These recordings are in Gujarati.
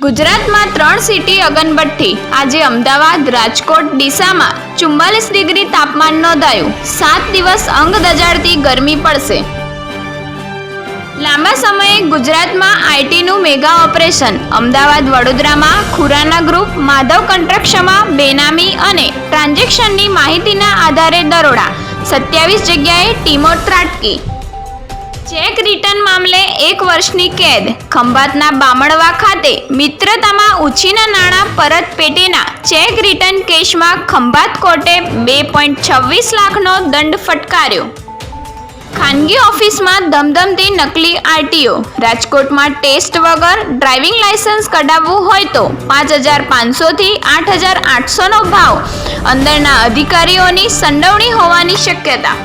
ગુજરાતમાં 3 સિટી અગનભઠ્ઠી। આજે અમદાવાદ, રાજકોટ, ડીસામાં 44 ડિગ્રી તાપમાન નોંધાયું। 7 દિવસ અંગ દજાડતી ગરમી પડશે। લાંબા સમયે ગુજરાતમાં આઈટીનું મેગા ઓપરેશન। અમદાવાદ, વડોદરામાં ખુરાના ગ્રુપ, માધવ કન્સ્ટ્રક્શનમાં બેનામી અને ટ્રાન્ઝેક્શનની માહિતીના આધારે દરોડા। 27 જગ્યાએ ટીમો ત્રાટકી। ચેક રિટર્ન મામલે 1 વર્ષની કેદ। ખંભાતના બામણવા ખાતે મિત્રતામાં ઉછીના નાણાં પરત પેટેના ચેક રિટર્ન કેસમાં ખંભાત કોર્ટે 2.26 લાખનો દંડ ફટકાર્યો। ખાનગી ઓફિસમાં ધમધમતી નકલી આરટીઓ। રાજકોટમાં ટેસ્ટ વગર ડ્રાઇવિંગ લાયસન્સ કઢાવવું હોય તો 5,500થી 8,800નો ભાવ। અંદરના અધિકારીઓની સંડોવણી હોવાની શક્યતા।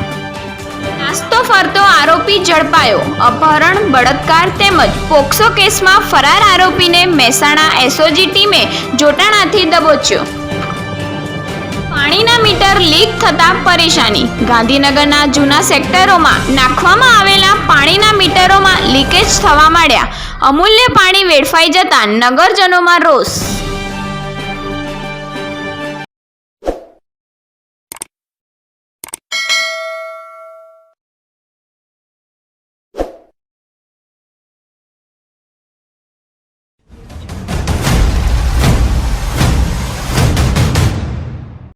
નાસ્તો ફરતો આરોપી ઝડપાયો। અપહરણ, બળાત્કાર તેમજ પોક્સો કેસમાં ફરાર આરોપીને મહેસાણા એસઓજી ટીમે જોટાણાથી દબોચ્યો। પાણીના મીટર લીક થતાં પરેશાની। ગાંધીનગરના જૂના સેક્ટરોમાં નાખવામાં આવેલા પાણીના મીટરોમાં લીકેજ થવા માંડ્યા। અમૂલ્ય પાણી વેડફાઈ જતાં નગરજનોમાં રોષ।